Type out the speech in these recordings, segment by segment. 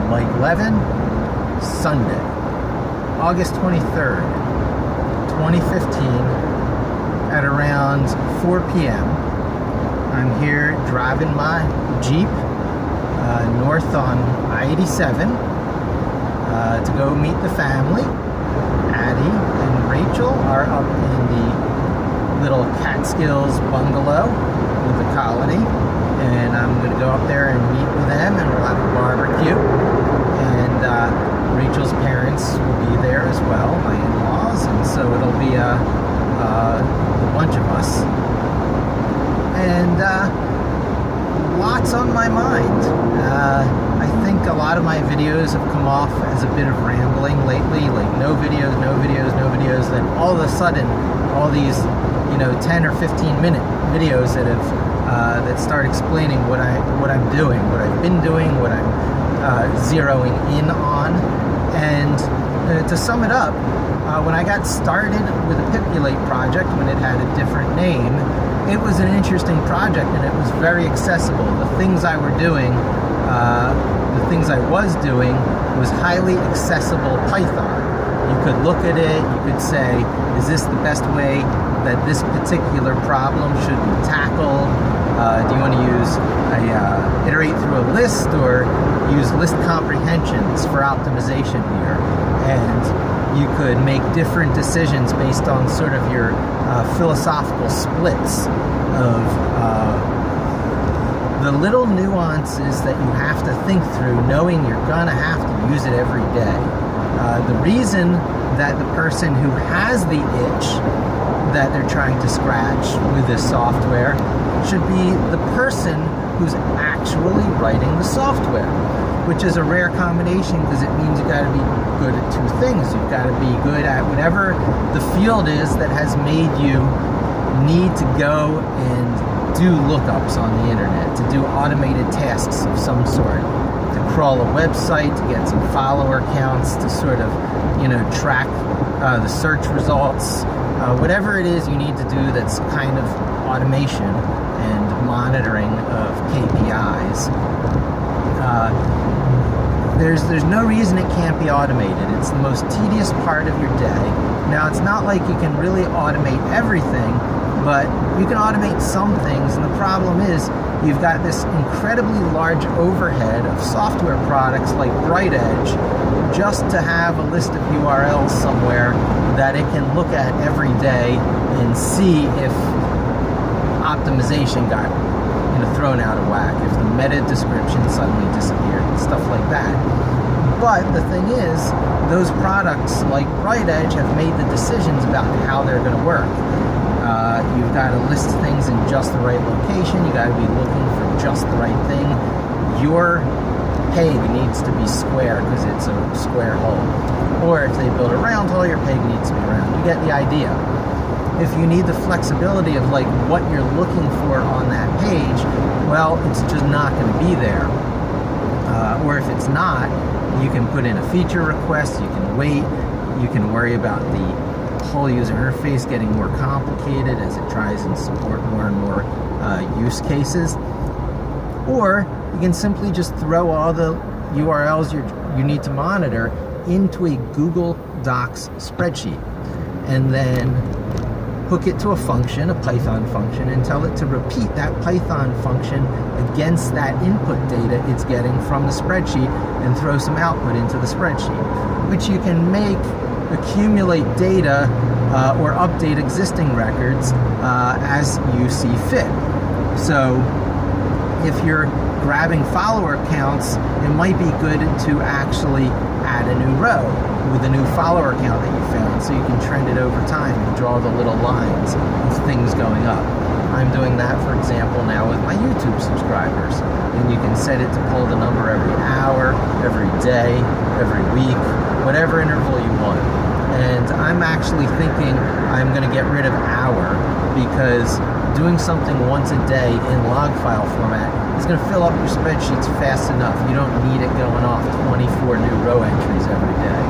Mike Levin, Sunday, August 23rd, 2015, at around 4 p.m. I'm here driving my Jeep north on I-87 to go meet the family. Addie and Rachel are up in the little Catskills bungalow with the colony, and I'm going to go up there and meet with them, and we'll have a barbecue. And Rachel's parents will be there as well, my in-laws, and so it'll be a bunch of us. And lots on my mind. I think a lot of my videos have come off as a bit of rambling lately, like no videos, then all of a sudden, all these, 10 or 15 minute videos that have that start explaining what I'm doing, what I've been doing, what I'm zeroing in on. And to sum it up, when I got started with the Pipulate project, when it had a different name, it was an interesting project and it was very accessible. The things I was doing was highly accessible Python. You could look at it, you could say, is this the best way that this particular problem should be tackled? Do you want to use iterate through a list, or use list comprehensions for optimization here? And you could make different decisions based on sort of your philosophical splits of the little nuances that you have to think through, knowing you're gonna have to use it every day. The reason that the person who has the itch that they're trying to scratch with this software should be the person who's actually writing the software, which is a rare combination because it means you got to be good at two things. You've got to be good at whatever the field is that has made you need to go and do lookups on the internet, to do automated tasks of some sort, to crawl a website, to get some follower counts, to sort of, track the search results, whatever it is you need to do that's kind of automation and monitoring of KPIs. There's no reason it can't be automated. It's the most tedious part of your day. Now, it's not like you can really automate everything, but you can automate some things, and the problem is you've got this incredibly large overhead of software products like BrightEdge just to have a list of URLs somewhere that it can look at every day and see if optimization got thrown out of whack, if the meta description suddenly disappeared, and stuff like that. But the thing is, those products like BrightEdge have made the decisions about how they're going to work. You've got to list things in just the right location. You got to be looking for just the right thing. Your peg needs to be square because it's a square hole. Or if they build a round hole, your peg needs to be round. You get the idea. If you need the flexibility of like what you're looking for on that page, well, it's just not going to be there. Or if it's not, you can put in a feature request, you can wait, you can worry about the whole user interface getting more complicated as it tries and support more and more use cases. Or you can simply just throw all the URLs you need to monitor into a Google Docs spreadsheet and then hook it to a function, a Python function, and tell it to repeat that Python function against that input data it's getting from the spreadsheet and throw some output into the spreadsheet, which you can make accumulate data or update existing records as you see fit. So if you're grabbing follower counts, it might be good to actually add a new row with a new follower count that you found, so you can trend it over time and draw the little lines of things going up. I'm doing that, for example, now with my YouTube subscribers. And you can set it to pull the number every hour, every day, every week, whatever interval you want. And I'm actually thinking I'm going to get rid of hour, because doing something once a day in log file format is going to fill up your spreadsheets fast enough. You don't need it going off 24 new row entries every day.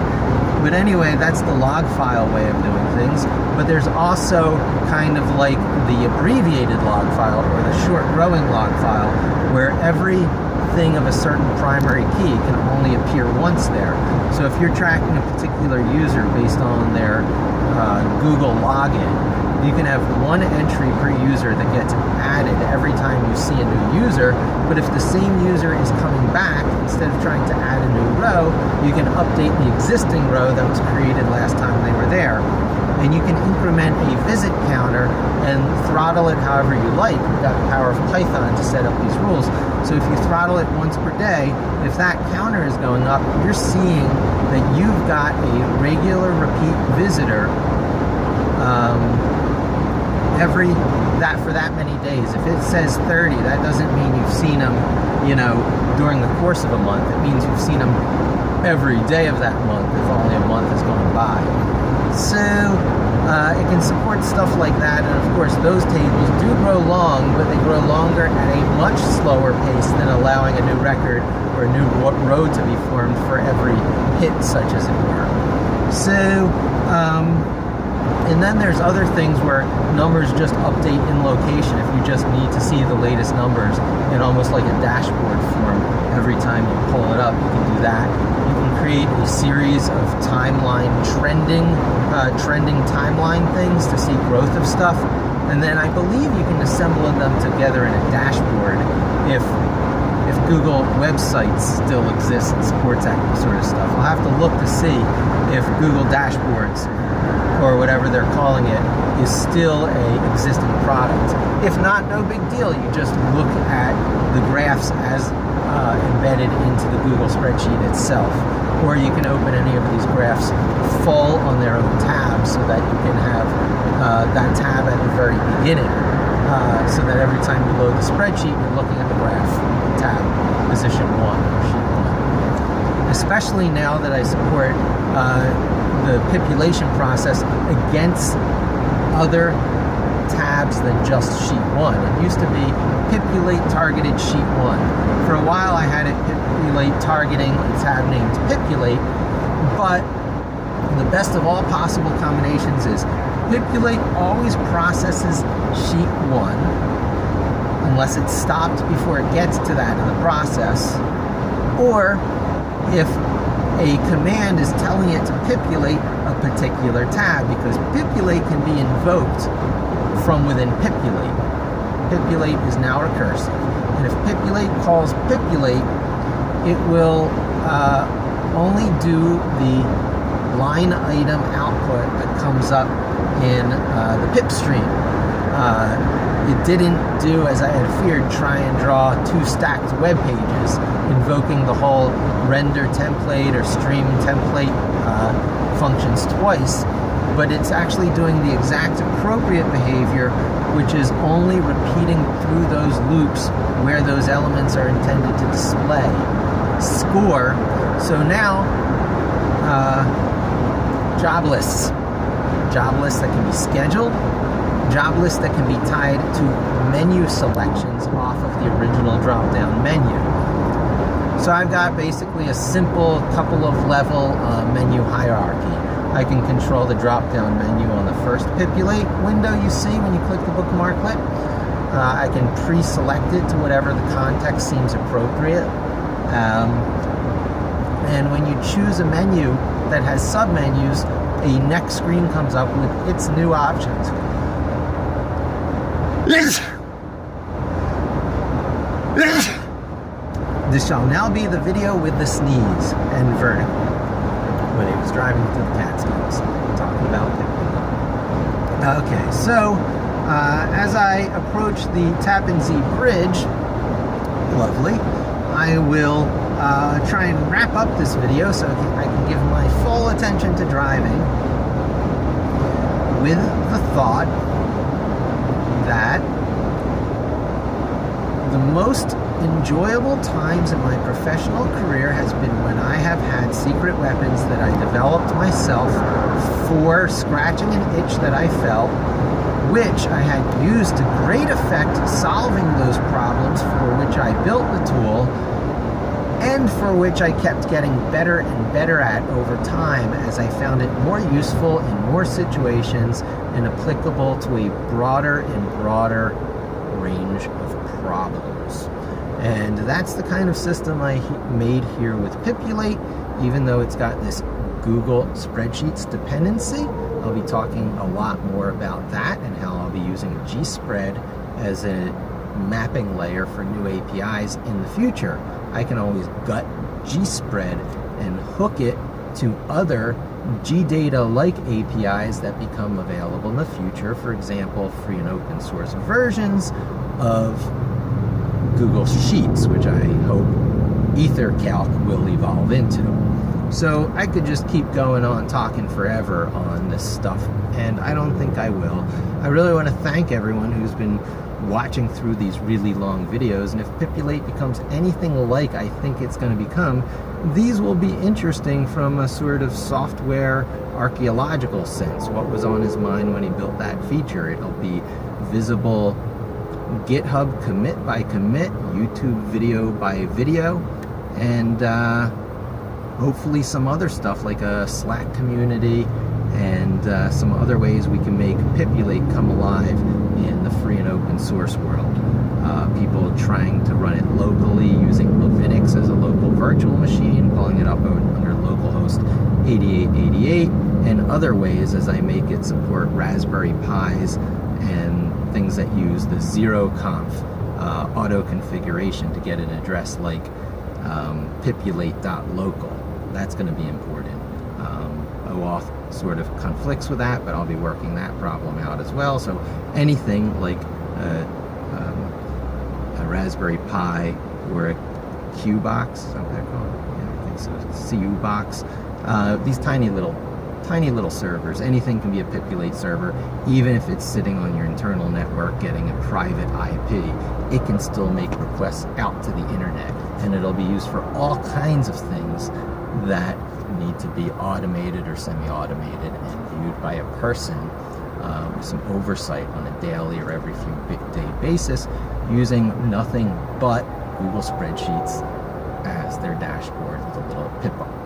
But anyway, that's the log file way of doing things. But there's also kind of like the abbreviated log file or the short growing log file, where everything of a certain primary key can only appear once there. So if you're tracking a particular user based on their Google login, you can have one entry per user that gets added every time you see a new user. But if the same user is coming back, instead of trying to add a new row, you can update the existing row that was created last time they were there. And you can increment a visit counter and throttle it however you like. You've got the power of Python to set up these rules. So if you throttle it once per day, if that counter is going up, you're seeing that you've got a regular repeat visitor for that many days. If it says 30, that doesn't mean you've seen them, during the course of a month. It means you've seen them every day of that month, if only a month has gone by. So it can support stuff like that, and of course those tables do grow long, but they grow longer at a much slower pace than allowing a new record or a new row to be formed for every hit, such as it were. So and then there's other things where numbers just update in location. If you just need to see the latest numbers in almost like a dashboard form every time you pull it up, you can do that. You can create a series of timeline trending timeline things to see growth of stuff. And then I believe you can assemble them together in a dashboard if Google Websites still exists and supports that sort of stuff. I'll have to look to see if Google Dashboards, or whatever they're calling it, is still a existing product. If not, no big deal. You just look at the graphs as embedded into the Google spreadsheet itself. Or you can open any of these graphs full on their own tab, so that you can have that tab at the very beginning, so that every time you load the spreadsheet, you're looking at the graph tab, position 1 or sheet 1. Especially now that I support the Pipulation process against other tabs than just sheet 1. It used to be Pipulate targeted sheet 1. For a while I had it Pipulate targeting a tab named Pipulate, but the best of all possible combinations is Pipulate always processes sheet 1 unless it's stopped before it gets to that in the process, or if a command is telling it to Pipulate a particular tab, because Pipulate can be invoked from within Pipulate. Pipulate is now recursive, and if Pipulate calls Pipulate, it will only do the line item output that comes up in the pip stream. It didn't do, as I had feared, try and draw two stacked web pages, invoking the whole render template or stream template functions twice, but it's actually doing the exact appropriate behavior, which is only repeating through those loops where those elements are intended to display. Score. So now, job lists. Job lists that can be scheduled, job lists that can be tied to menu selections off of the original drop-down menu. So I've got basically a simple couple of level menu hierarchy. I can control the drop-down menu on the first Pipulate window you see when you click the bookmark clip. I can pre-select it to whatever the context seems appropriate. And when you choose a menu that has submenus, a next screen comes up with its new options. This shall now be the video with the sneeze and vertigo when he was driving to the Catskills, talking about it. Okay, so as I approach the Tappan Zee Bridge, lovely, I will try and wrap up this video so I can give my full attention to driving, with the thought that the most enjoyable times in my professional career has been when I have had secret weapons that I developed myself for scratching an itch that I felt, which I had used to great effect solving those problems for which I built the tool, and for which I kept getting better and better at over time as I found it more useful in more situations and applicable to a broader and broader range of problems. And that's the kind of system I made here with Pipulate, even though it's got this Google Spreadsheets dependency. I'll be talking a lot more about that and how I'll be using GSpread as a mapping layer for new APIs in the future. I can always gut GSpread and hook it to other GData-like APIs that become available in the future. For example, free and open source versions of Google Sheets, which I hope EtherCalc will evolve into. So I could just keep going on talking forever on this stuff, and I don't think I will. I really want to thank everyone who's been watching through these really long videos, and if Pipulate becomes anything like I think it's going to become, these will be interesting from a sort of software archaeological sense. What was on his mind when he built that feature? It'll be visible GitHub commit by commit, YouTube video by video, and hopefully some other stuff like a Slack community and some other ways we can make Pipulate come alive in the free and open source world. People trying to run it locally using Linux as a local virtual machine, calling it up under localhost 8888, and other ways as I make it support Raspberry Pis and things that use the zeroconf auto configuration to get an address like pipulate.local. That's going to be important. OAuth sort of conflicts with that, but I'll be working that problem out as well. So anything like a Raspberry Pi or a Q box, is that what they're called? Yeah, I think so. CU box. These tiny little servers. Anything can be a Pipulate server, even if it's sitting on your internal network getting a private IP. It can still make requests out to the internet, and it'll be used for all kinds of things that need to be automated or semi-automated and viewed by a person with some oversight on a daily or every few day basis, using nothing but Google Spreadsheets as their dashboard with a little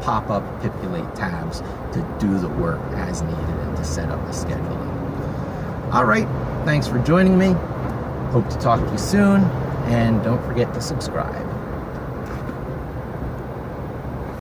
pop-up Pipulate tabs to do the work as needed and to set up the scheduling. All right, thanks for joining me. Hope to talk to you soon, and don't forget to subscribe.